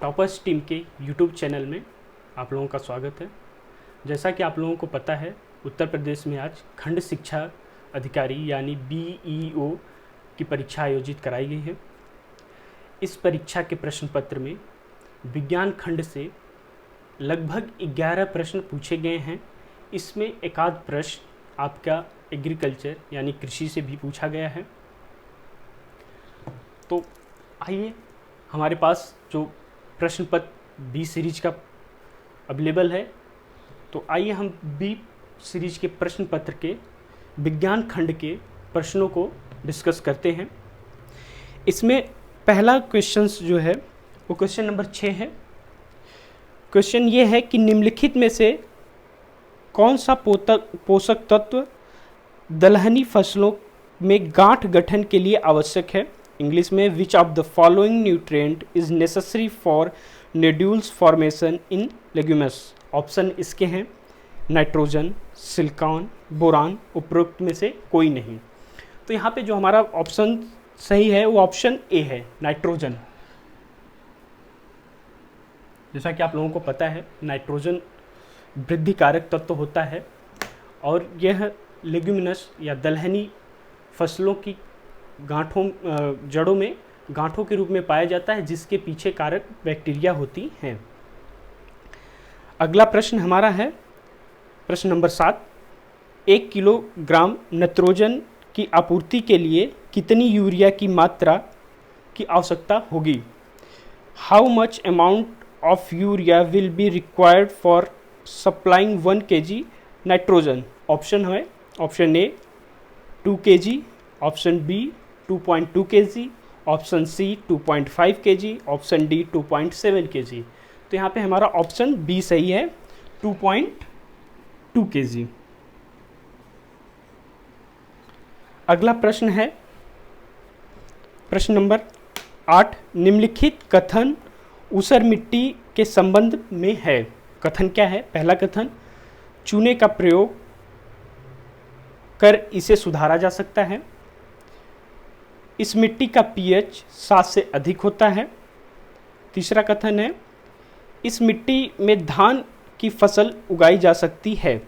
Toppers team के YouTube channel में आप लोगों का स्वागत है। जैसा कि आप लोगों को पता है, उत्तर प्रदेश में आज खंड शिक्षा अधिकारी यानी BEO की परीक्षा आयोजित कराई गई है। इस परीक्षा के प्रश्न पत्र में विज्ञान खंड से लगभग 11 प्रश्न पूछे गए हैं। इसमें एक आध प्रश्न आपका एग्रीकल्चर यानी कृषि से भी पूछा गया है। तो आइए, हमारे पास जो प्रश्न पत्र बी सीरीज का अवेलेबल है, तो आइए हम बी सीरीज के प्रश्न पत्र के विज्ञान खंड के प्रश्नों को डिस्कस करते हैं। इसमें पहला क्वेश्चन जो है वो क्वेश्चन नंबर 6 है। क्वेश्चन ये है कि निम्नलिखित में से कौन सा पोषक तत्व दलहनी फसलों में गांठ गठन के लिए आवश्यक है। इंग्लिश में which of the following nutrient is necessary for nodules formation in legumes. Option इसके हैं नाइट्रोजन, सिलिकॉन, बोरान, उपरोक्त में से कोई नहीं। तो यहाँ पे जो हमारा ऑप्शन सही है वो ऑप्शन ए है, नाइट्रोजन। जैसा कि आप लोगों को पता है, नाइट्रोजन वृद्धि कारक तत्व होता है और यह लेग्यूमिनस या दलहनी फसलों की गांठों जड़ों में गांठों के रूप में पाया जाता है, जिसके पीछे कारक बैक्टीरिया होती हैं। अगला प्रश्न हमारा है प्रश्न नंबर 7। 1 किलोग्राम नाइट्रोजन की आपूर्ति के लिए कितनी यूरिया की मात्रा की आवश्यकता होगी। How much amount of urea will be required for supplying 1 kg nitrogen. Option है option A 2 kg, option B 2.2 kg, option C 2.5 kg, option D 2.7 kg। तो यहाँ पे हमारा ऑप्शन बी सही है, 2.2 kg। अगला प्रश्न है प्रश्न नंबर 8। निम्नलिखित कथन ऊसर मिट्टी के संबंध में है। कथन क्या है? पहला कथन, चूने का प्रयोग कर इसे सुधारा जा सकता है। इस मिट्टी का pH 7 से अधिक होता है। तीसरा कथन है, इस मिट्टी में धान की फसल उगाई जा सकती है।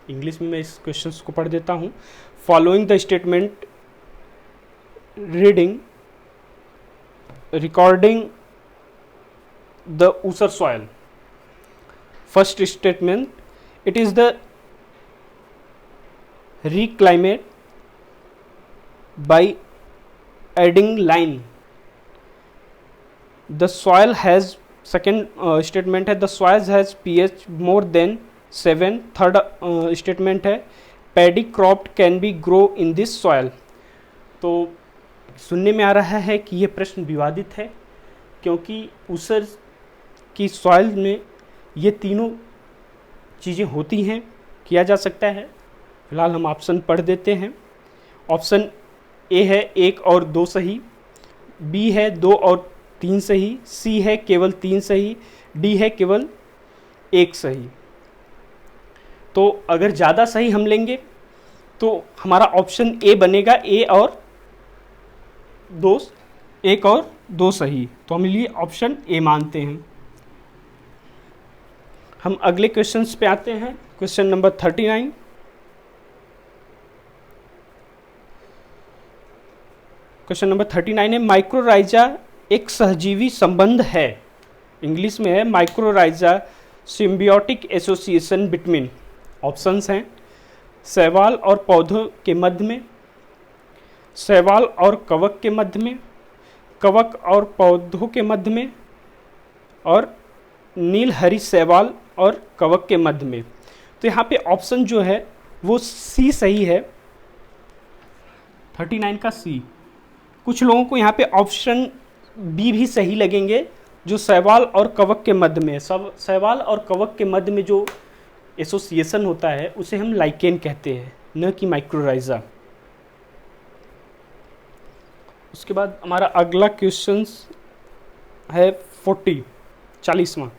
इंग्लिश में मैं इस क्वेश्चन को पढ़ देता हूँ। Following the statement recording the ऊसर soil. First statement, it is the reclimate by adding lime. The soil has second statement है the soil has pH more than 7. Third statement है paddy crop can be grow in this soil. तो सुनने में आ रहा है कि ये प्रश्न विवादित है, क्योंकि ऊसर की सॉइल में ये तीनों चीज़ें होती हैं, किया जा सकता है। फिलहाल हम ऑप्शन पढ़ देते हैं। ऑप्शन ए है 1 और 2 सही, बी है 2 और 3 सही, सी है केवल 3 सही, डी है केवल 1 सही। तो अगर ज़्यादा सही हम लेंगे तो हमारा ऑप्शन ए बनेगा, 1 और 2 सही। तो हम लिए ऑप्शन ए मानते हैं। हम अगले क्वेश्चंस पे आते हैं। Question number 39। क्वेश्चन नंबर 39 है, माइक्रोराइजा एक सहजीवी संबंध है। इंग्लिश में है mycorrhiza symbiotic association between. Options हैं शैवाल और पौधों के मध्य में, शैवाल और कवक के मध्य में, कवक और पौधों के मध्य में, और नीलहरी शैवाल और कवक के मध्य में। तो यहाँ पे ऑप्शन जो है वो सी सही है, 39 का सी। कुछ लोगों को यहाँ पे ऑप्शन बी भी सही लगेंगे, जो शैवाल और कवक के मध्य में। सब शैवाल और कवक के मध्य में जो एसोसिएशन होता है उसे हम लाइकेन कहते हैं, न कि माइक्रोराइजा। उसके बाद हमारा अगला क्वेश्चन है 40वां,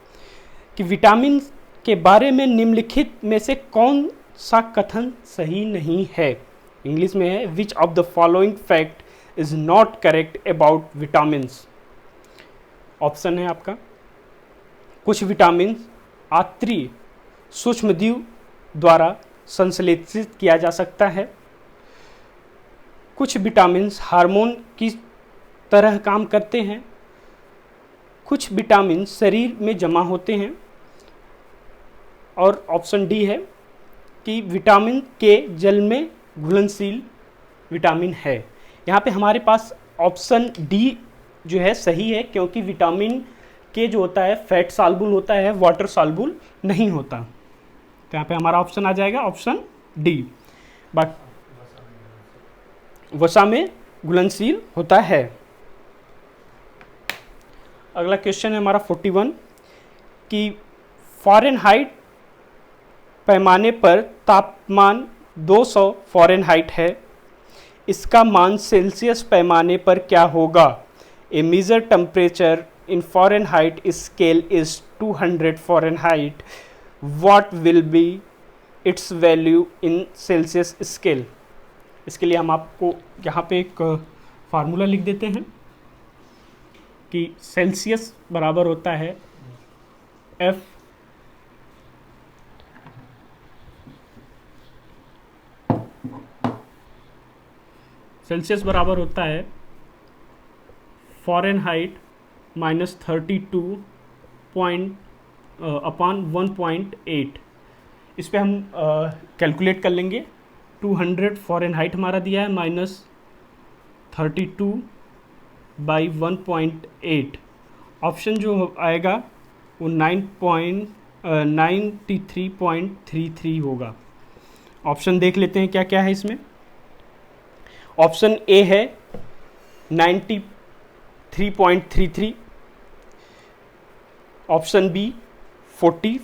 कि विटामिन के बारे में निम्नलिखित में से कौन सा कथन सही नहीं है। इंग्लिश में है which of the following fact is not correct about vitamins. Option है आपका कुछ विटामिन आंतरिक सूक्ष्मजीव द्वारा संश्लेषित किया जा सकता है। कुछ विटामिन हार्मोन की तरह काम करते हैं। कुछ विटामिन शरीर में जमा होते हैं। और ऑप्शन डी है कि विटामिन के जल में घुलनशील विटामिन है। यहाँ पे हमारे पास ऑप्शन डी जो है सही है, क्योंकि विटामिन के जो होता है फैट साल्बुल होता है, वाटर साल्बुल नहीं होता। तो यहाँ पे हमारा ऑप्शन आ जाएगा ऑप्शन डी, वसा में घुलनशील होता है। अगला क्वेश्चन है हमारा 41 कि फ़ारेनहाइट पैमाने पर तापमान 200 फ़ारेनहाइट है, इसका मान सेल्सियस पैमाने पर क्या होगा? A measure temperature in Fahrenheit scale is 200 Fahrenheit, what will be its value in Celsius scale? इसके लिए हम आपको यहाँ पे एक फार्मूला लिख देते हैं कि सेल्सियस बराबर होता है F सेल्सियस बराबर होता है फ़ारेनहाइट -32 अपॉन 1.8। इस पे हम कैलकुलेट कर लेंगे। 200 फ़ारेनहाइट हमारा दिया है -32 बाई 1.8। ऑप्शन जो आएगा वो 93.33 होगा। ऑप्शन देख लेते हैं क्या क्या है इसमें। ऑप्शन ए है 93.33, option B 40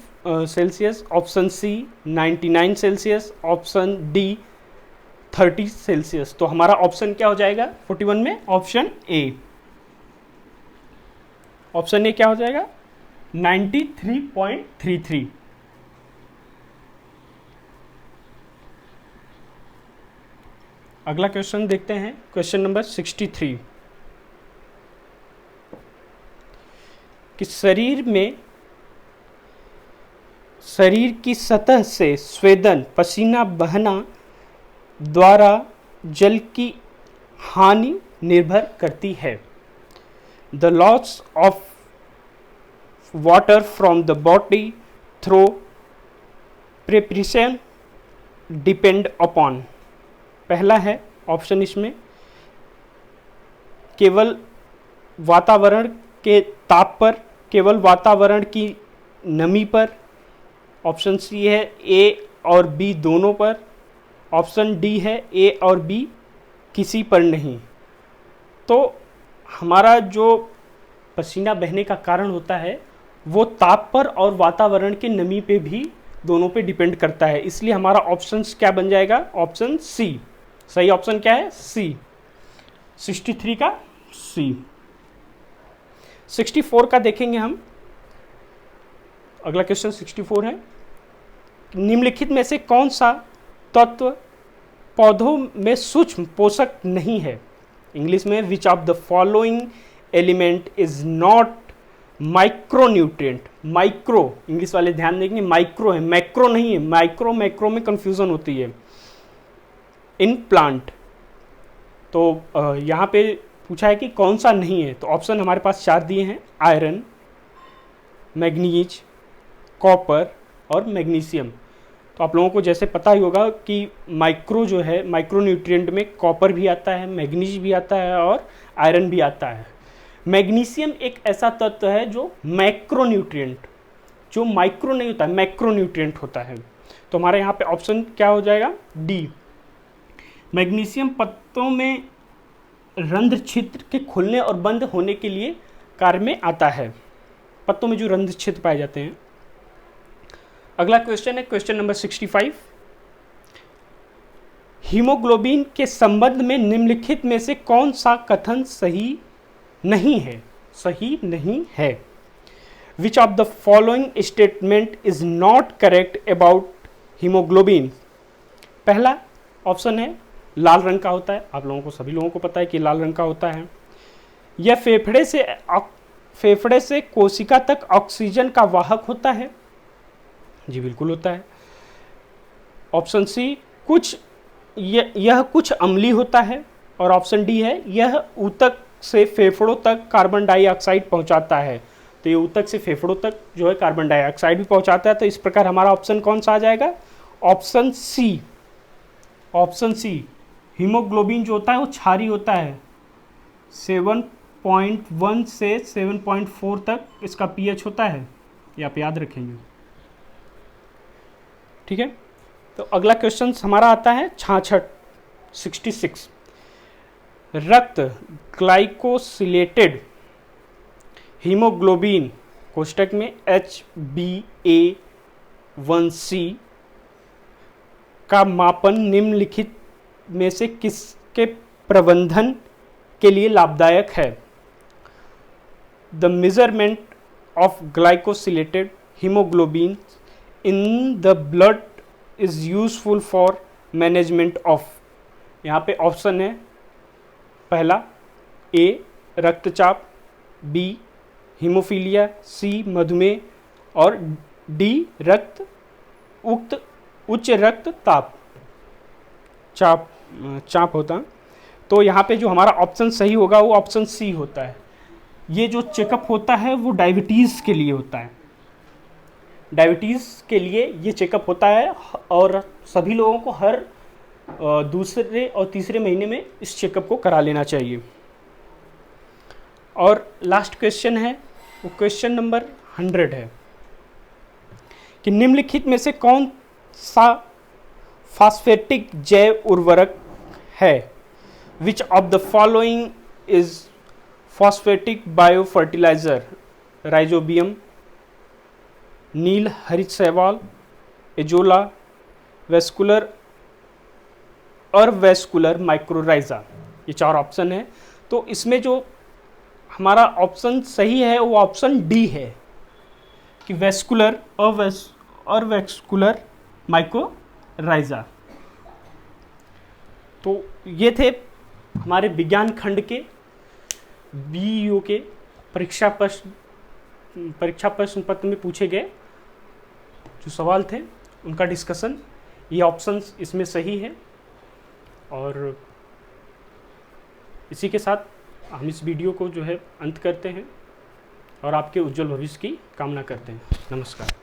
Celsius, option C 99 Celsius, option D 30 Celsius. तो हमारा ऑप्शन क्या हो जाएगा 41 में? Option A. ऑप्शन ए क्या हो जाएगा? 93.33। अगला क्वेश्चन देखते हैं, क्वेश्चन नंबर 63 कि शरीर की सतह से स्वेदन पसीना बहना द्वारा जल की हानि निर्भर करती है। The loss of water from the body through preparation depend upon. पहला है ऑप्शन इसमें केवल वातावरण के ताप पर, केवल वातावरण की नमी पर। ऑप्शन सी है ए और बी दोनों पर। ऑप्शन डी है ए और बी किसी पर नहीं। तो हमारा जो पसीना बहने का कारण होता है वो ताप पर और वातावरण के नमी पे भी, दोनों पे डिपेंड करता है। इसलिए हमारा ऑप्शन क्या बन जाएगा? Option C. सही ऑप्शन क्या है? सी। 63 का सी। 64 का देखेंगे हम। अगला क्वेश्चन 64 है, निम्नलिखित में से कौन सा तत्व पौधों में सूक्ष्म पोषक नहीं है? इंग्लिश में which of the following element is not micronutrient. Micro, English वाले ध्यान देंगे, माइक्रो है, मैक्रो नहीं है। माइक्रो मैक्रो में कंफ्यूजन होती है इन प्लांट। तो यहाँ पे पूछा है कि कौन सा नहीं है। तो ऑप्शन हमारे पास 4 दिए हैं, आयरन, मैग्नीज, कॉपर और मैग्नीशियम। तो आप लोगों को जैसे पता ही होगा कि माइक्रो जो है, माइक्रो न्यूट्रिएंट में कॉपर भी आता है, मैग्नीज भी आता है और आयरन भी आता है। मैग्नीशियम एक ऐसा तत्व है जो मैक्रो न्यूट्रिएंट, जो माइक्रो नहीं होता है, मैक्रो न्यूट्रिएंट होता है। तो हमारे यहाँ पे ऑप्शन क्या हो जाएगा? डी। मैग्नीशियम पत्तों में रंध्र छिद्र के खुलने और बंद होने के लिए कार्य में आता है। पत्तों में जो रंध्र छिद्र पाए जाते हैं। अगला क्वेश्चन है क्वेश्चन नंबर 65, हीमोग्लोबिन के संबंध में निम्नलिखित में से कौन सा कथन सही नहीं है? सही नहीं है। Which of the following statement is not correct about haemoglobin? पहला ऑप्शन है लाल रंग का होता है। आप लोगों को, सभी लोगों को पता है कि लाल रंग का होता है। यह फेफड़े से कोशिका तक ऑक्सीजन का वाहक होता है? जी बिल्कुल होता है। ऑप्शन सी, यह कुछ अम्लीय होता है। और ऑप्शन डी है, यह ऊतक से फेफड़ों तक कार्बन डाइऑक्साइड पहुंचाता है। तो ये ऊतक से फेफड़ों तक जो है कार्बन डाइऑक्साइड भी पहुंचाता है। तो इस प्रकार हमारा ऑप्शन कौन सा आ जाएगा? Option C. Option C, haemoglobin जो होता है वो क्षारीय होता है। 7.1 से 7.4 तक इसका पीएच होता है, ये आप याद रखेंगे। ठीक है, तो अगला क्वेश्चन हमारा आता है 66। रक्त ग्लाइकोसिलेटेड हीमोग्लोबिन कोष्टक में HbA1c का मापन निम्नलिखित में से किसके प्रबंधन के लिए लाभदायक है? The measurement of glycosylated haemoglobin in the blood is useful for management of. यहाँ पे ऑप्शन है, पहला ए रक्तचाप, बी हीमोफीलिया, सी मधुमेह और डी उच्च रक्तचाप चाप होता। तो यहाँ पे जो हमारा ऑप्शन सही होगा वो ऑप्शन सी होता है। ये जो चेकअप होता है वो डायबिटीज़ के लिए होता है। डायबिटीज़ के लिए ये चेकअप होता है और सभी लोगों को हर दूसरे और तीसरे महीने में इस चेकअप को करा लेना चाहिए। और लास्ट क्वेश्चन है वो क्वेश्चन नंबर 100 है कि निम्नलिखित में से कौन सा फॉस्फेटिक जैव उर्वरक है? Which of the following is phosphatic bio fertilizer? Rhizobium, नील हरित शैवाल, एजोला, वेस्कुलर और वेस्कुलर माइक्रोराइजा। ये 4 ऑप्शन है। तो इसमें जो हमारा ऑप्शन सही है वो ऑप्शन डी है कि वेस्कुलर और वेस्कुलर माइक्रोराइजा। तो ये थे हमारे विज्ञान खंड के बीईओ के परीक्षा प्रश्न पत्र में पूछे गए जो सवाल थे उनका डिस्कशन। ये ऑप्शंस इसमें सही है और इसी के साथ हम इस वीडियो को जो है अंत करते हैं और आपके उज्जवल भविष्य की कामना करते हैं। नमस्कार।